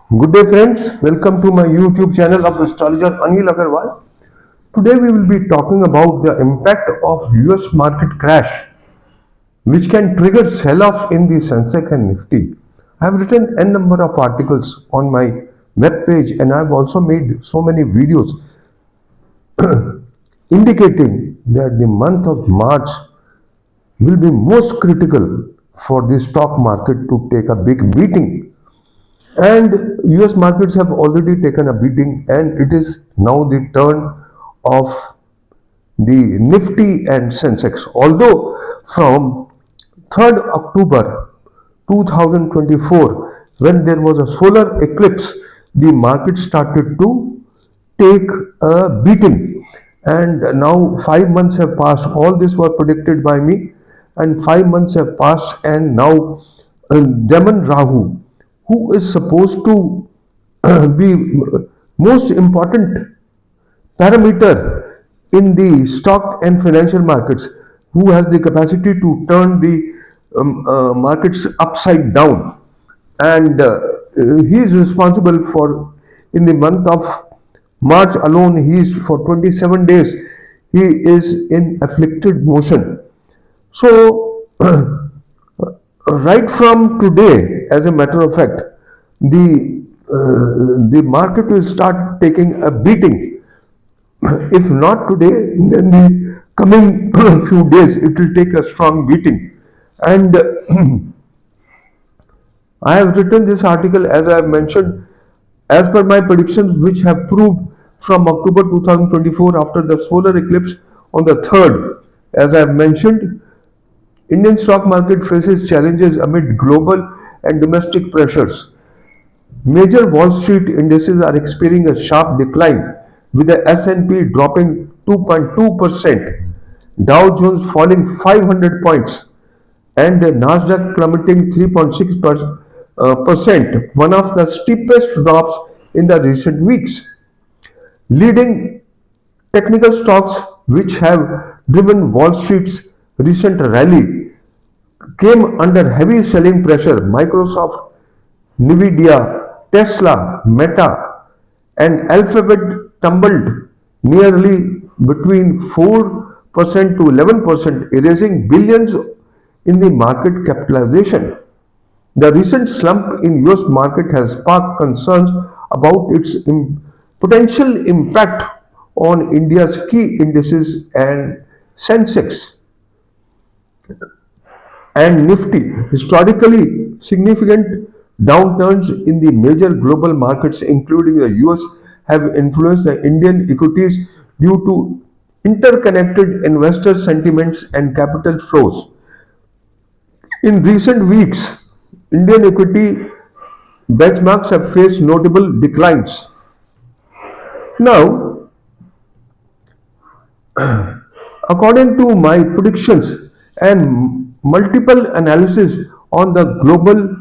Good day friends, welcome to my YouTube channel of astrologer Anil Agarwal. Today we will be talking about the impact of US market crash which can trigger sell-off in the Sensex and Nifty. I have written n number of articles on my web page and I have also made so many videos indicating that the month of March will be most critical for the stock market to take a big beating. And US markets have already taken a beating, and it is now the turn of the Nifty and Sensex. Although from 3rd October 2024, when there was a solar eclipse, the market started to take a beating. And now 5 months have passed. All this was predicted by me, and 5 months have passed, and now Demon Rahu, who is supposed to be most important parameter in the stock and financial markets, who has the capacity to turn the markets upside down, and he is responsible for, in the month of March alone, he is for 27 days he is in afflicted motion. So right from today, as a matter of fact, the market will start taking a beating. If not today, then the coming few days it will take a strong beating. And I have written this article, as I have mentioned, as per my predictions, which have proved from October 2024 after the solar eclipse on the 3rd. As I have mentioned, Indian stock market faces challenges amid global and domestic pressures. Major Wall Street indices are experiencing a sharp decline, with the S&P dropping 2.2%, Dow Jones falling 500 points, and the Nasdaq plummeting 3.6%, one of the steepest drops in the recent weeks. Leading technical stocks, which have driven Wall Street's recent rally, came under heavy selling pressure. Microsoft, Nvidia, Tesla, Meta, and Alphabet tumbled nearly between 4% to 11%, erasing billions in the market capitalization. The recent slump in US market has sparked concerns about its potential impact on India's key indices and Sensex and Nifty. Historically significant downturns in the major global markets, including the US, have influenced the Indian equities due to interconnected investor sentiments and capital flows. In recent weeks, Indian equity benchmarks have faced notable declines. Now, according to my predictions and multiple analysis on the global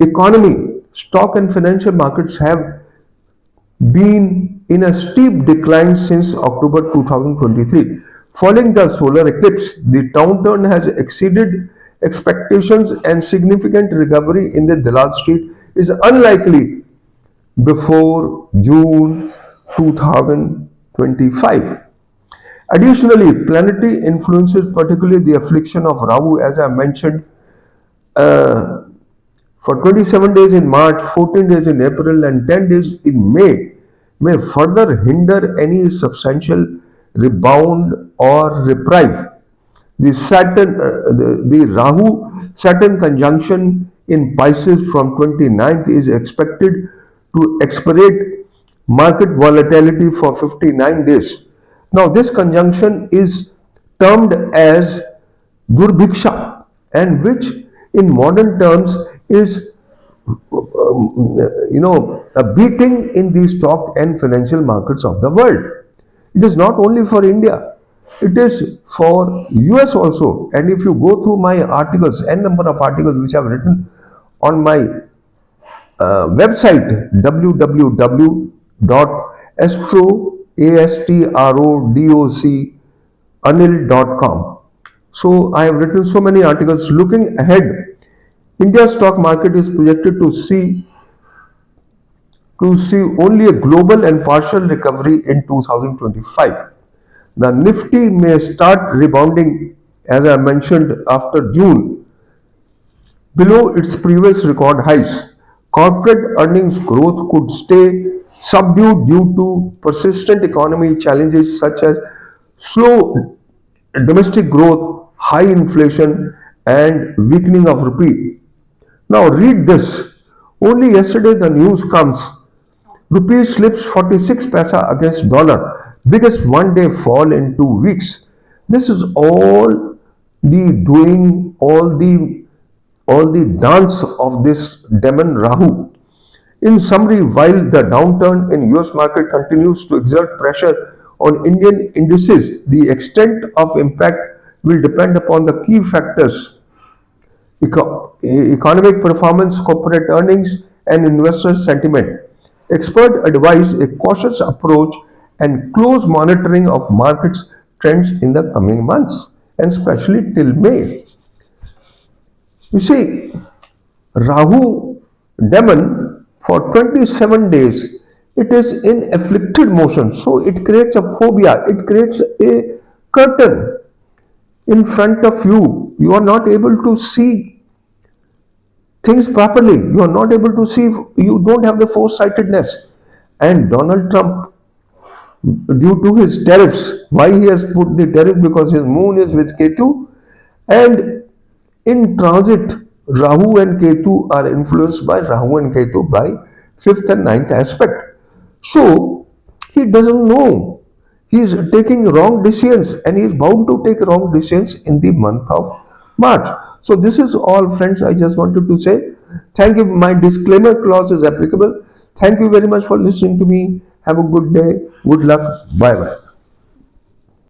economy, stock and financial markets have been in a steep decline since October 2023. Following the solar eclipse, the downturn has exceeded expectations and significant recovery in the Dalal Street is unlikely before June 2025. Additionally, planetary influences, particularly the affliction of Rahu, as I mentioned, uh, for 27 days in March, 14 days in April, and 10 days in May, may further hinder any substantial rebound or reprieve. The Rahu Saturn conjunction in Pisces from 29th is expected to expirate market volatility for 59 days. Now, this conjunction is termed as Durbhiksha, and which in modern terms is a beating in the stock and financial markets of the world. It is not only for India, it is for US also. And if you go through my articles, n number of articles which I have written on my website, www.astrodoc.anil.com. So I have written so many articles. Looking ahead, India's stock market is projected to see to see only a global and partial recovery in 2025. The Nifty may start rebounding, as I mentioned, after June, below its previous record highs. Corporate earnings growth could stay subdued due to persistent economy challenges such as slow domestic growth, high inflation, and weakening of rupee. Now read this. Only yesterday the news comes. Rupee slips 46 paisa against dollar, biggest one-day fall in 2 weeks. This is all the doing, all the dance of this demon Rahu. In summary, while the downturn in US market continues to exert pressure on Indian indices, the extent of impact will depend upon the key factors: economic performance, corporate earnings, and investor sentiment. Experts advise a cautious approach and close monitoring of markets trends in the coming months, and especially till May. You see, Rahu demon for 27 days, it is in afflicted motion, so it creates a phobia, it creates a curtain in front of you. You are not able to see things properly, you are not able to see, you don't have the foresightedness. And Donald Trump, due to his tariffs, why he has put the tariff? Because his moon is with Ketu, and in transit, Rahu and Ketu are influenced by Rahu and Ketu by fifth and ninth aspect. So he doesn't know. He is taking wrong decisions, and he is bound to take wrong decisions in the month of March. So this is all, friends. I just wanted to say thank you. My disclaimer clause is applicable. Thank you very much for listening to me. Have a good day. Good luck. Bye bye.